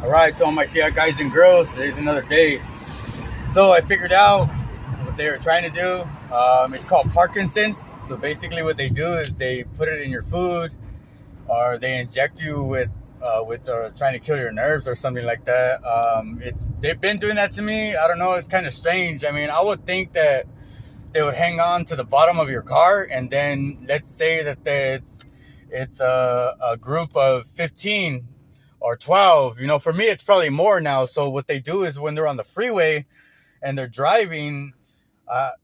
All right, to all my TI guys and girls, today's another day. So I figured out what they were trying to do. It's called Parkinson's. So basically, what they do is they put it in your food, or they inject you with trying to kill your nerves or something like that. They've been doing that to me. I don't know. It's kind of strange. I mean, I would think that they would hang on to the bottom of your car, and then let's say that it's a group of 15 or 12. For me, it's probably more now. So what they do is when they're on the freeway and they're driving,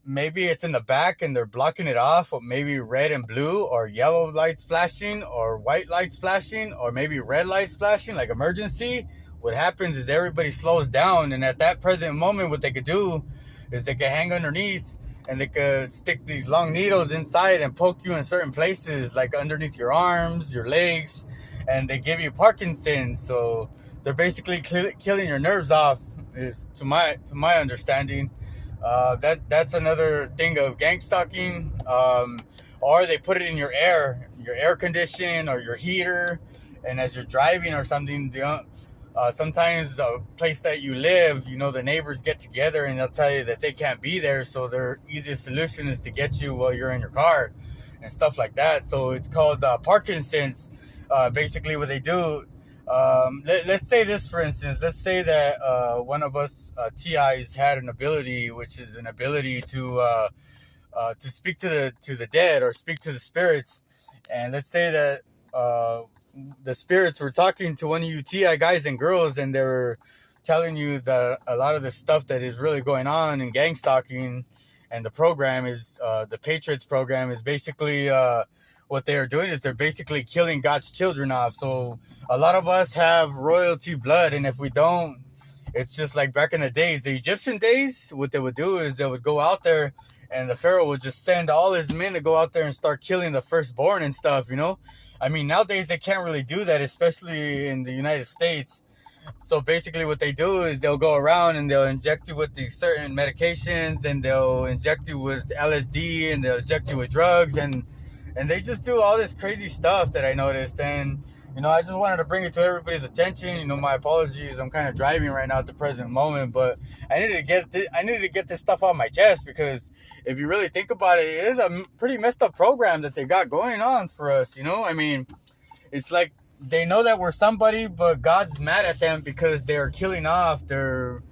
maybe it's in the back and they're blocking it off, or maybe red and blue or yellow lights flashing or white lights flashing or maybe red lights flashing, like emergency. What happens is everybody slows down, and at that present moment, what they could do is they could hang underneath and they could stick these long needles inside and poke you in certain places, like underneath your arms, your legs, and they give you Parkinson's. So they're basically killing your nerves off, is to my understanding. That's another thing of gang stalking. Or they put it in your air condition or your heater, and as you're driving or something, sometimes the place that you live, the neighbors get together and they'll tell you that they can't be there, so their easiest solution is to get you while you're in your car and stuff like that. So it's called Parkinson's. Basically what they do, let's say this, for instance. Let's say that one of us TIs had an ability, which is an ability to speak to the dead or speak to the spirits. And let's say that the spirits were talking to one of you TI guys and girls, and they were telling you that a lot of the stuff that is really going on in gang stalking and the program is the Patriots program is basically what they are doing is they're basically killing God's children off. So a lot of us have royalty blood, and if we don't, it's just like back in the days, the Egyptian days. What they would do is they would go out there, and the Pharaoh would just send all his men to go out there and start killing the firstborn and stuff. I mean, nowadays they can't really do that, especially in the United States. So basically what they do is they'll go around and they'll inject you with these certain medications, and they'll inject you with LSD, and they'll inject you with drugs, and they just do all this crazy stuff that I noticed. And I just wanted to bring it to everybody's attention. My apologies, I'm kind of driving right now at the present moment, but I needed to get this stuff off my chest, because if you really think about it, it is a pretty messed up program that they got going on for us. I mean, it's like they know that we're somebody, but God's mad at them because they're killing off their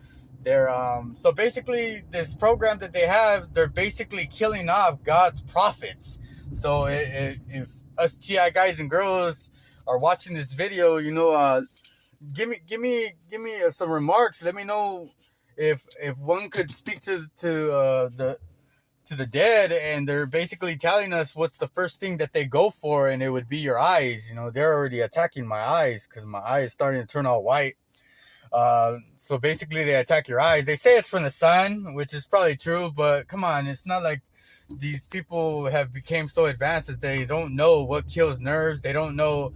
so basically this program that they have, they're basically killing off God's prophets. So if us TI guys and girls are watching this video, give me some remarks. Let me know if one could speak to the dead, and they're basically telling us what's the first thing that they go for, and it would be your eyes. They're already attacking my eyes because my eye is starting to turn all white. So basically they attack your eyes. They say it's from the sun, which is probably true, but come on, it's not like these people have become so advanced as they don't know what kills nerves. They don't know.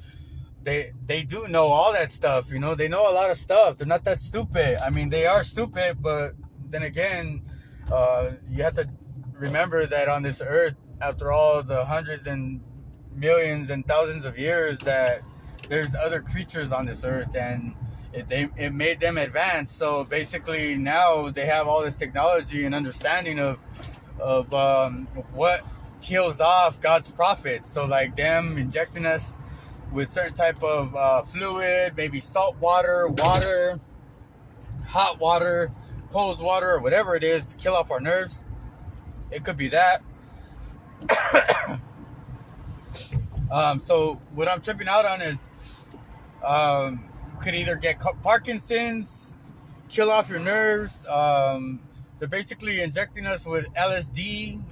They do know all that stuff. They know a lot of stuff. They're not that stupid. I mean, they are stupid, but then again, you have to remember that on this earth, after all the hundreds and millions and thousands of years, that there's other creatures on this earth, and it made them advance. So basically now they have all this technology and understanding of what kills off God's prophets. So like them injecting us with certain type of fluid, maybe salt water, hot water, cold water, or whatever it is to kill off our nerves. It could be that. So what I'm tripping out on is could either get Parkinson's, kill off your nerves. They're basically injecting us with LSD.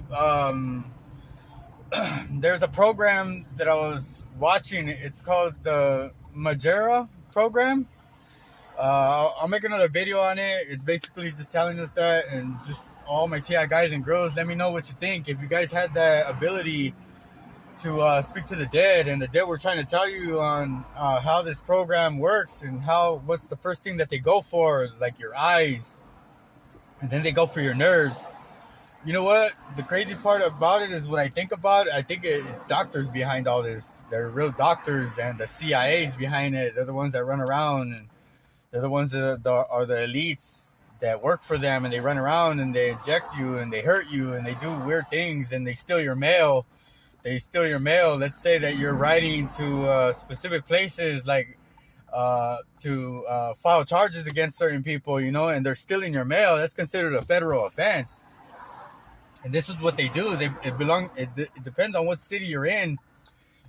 There's a program that I was watching. It's called the Majera program. I'll make another video on it. It's basically just telling us that, and just all my TI guys and girls, let me know what you think. If you guys had that ability to speak to the dead, and the dead were trying to tell you on how this program works and what's the first thing that they go for, like your eyes, and then they go for your nerves. You know what? The crazy part about it is when I think about it, I think it's doctors behind all this. They're real doctors, and the CIA's behind it. They're the ones that run around and They're the ones that are the elites that work for them, and they run around and they inject you and they hurt you and they do weird things and they steal your mail. Let's say that you're riding to specific places, like to file charges against certain people, and they're stealing your mail. That's considered a federal offense. And this is what they do. It depends on what city you're in.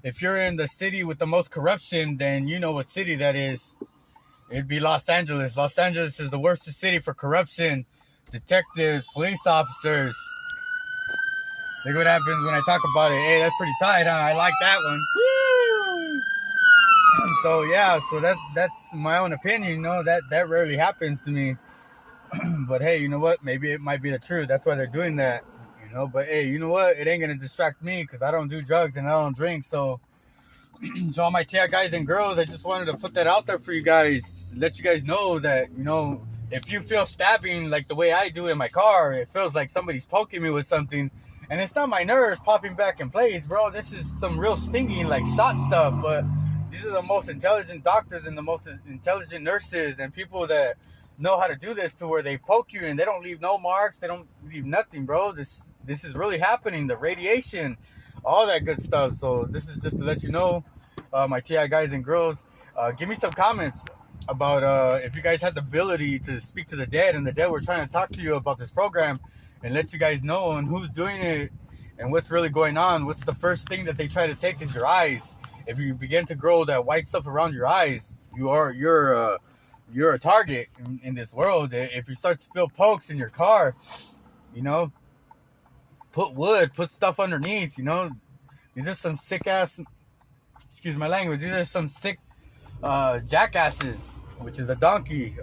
If you're in the city with the most corruption, then you know what city that is. It'd be Los Angeles. Los Angeles is the worst city for corruption. Detectives, police officers. Look what happens when I talk about it. Hey, that's pretty tight, huh? I like that one. Woo! So yeah, that's my own opinion. That rarely happens to me. But hey, you know what? Maybe it might be the truth. That's why they're doing that. But hey, you know what? It ain't gonna distract me because I don't do drugs and I don't drink. So, all my TI guys and girls, I just wanted to put that out there for you guys. Let you guys know that if you feel stabbing like the way I do in my car, it feels like somebody's poking me with something, and it's not my nerves popping back in place, bro. This is some real stinging, like shot stuff. But these are the most intelligent doctors and the most intelligent nurses and people that know how to do this, to where they poke you and they don't leave no marks, they don't leave nothing, bro. This is really happening. The radiation, all that good stuff. So this is just to let you know, my TI guys and girls, give me some comments about if you guys had the ability to speak to the dead, and the dead were trying to talk to you about this program and let you guys know and who's doing it and what's really going on. What's the first thing that they try to take is your eyes. If you begin to grow that white stuff around your eyes, you're a target in this world. If you start to feel pokes in your car, put wood, put stuff underneath. These are some sick ass, excuse my language, these are some sick jackasses, which is a donkey.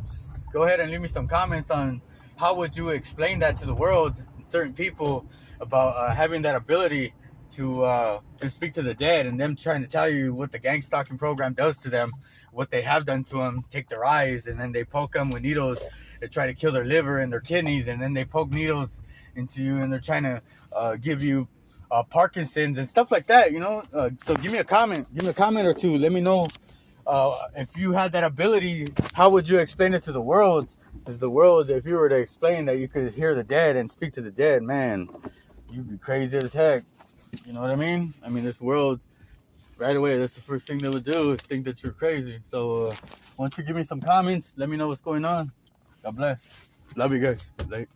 Just go ahead and leave me some comments on how would you explain that to the world and certain people about having that ability to speak to the dead, and them trying to tell you what the gang stalking program does to them, what they have done to them. Take their eyes and then they poke them with needles and try to kill their liver and their kidneys, and then they poke needles into you and they're trying to give you Parkinson's and stuff like that. So give me a comment or two. Let me know if you had that ability, how would you explain it to the world? Because the world, if you were to explain that you could hear the dead and speak to the dead, man, you'd be crazy as heck. You know what I mean? This world, right away, that's the first thing they would do, is think that you're crazy. So, why don't you give me some comments? Let me know what's going on. God bless. Love you guys. Late.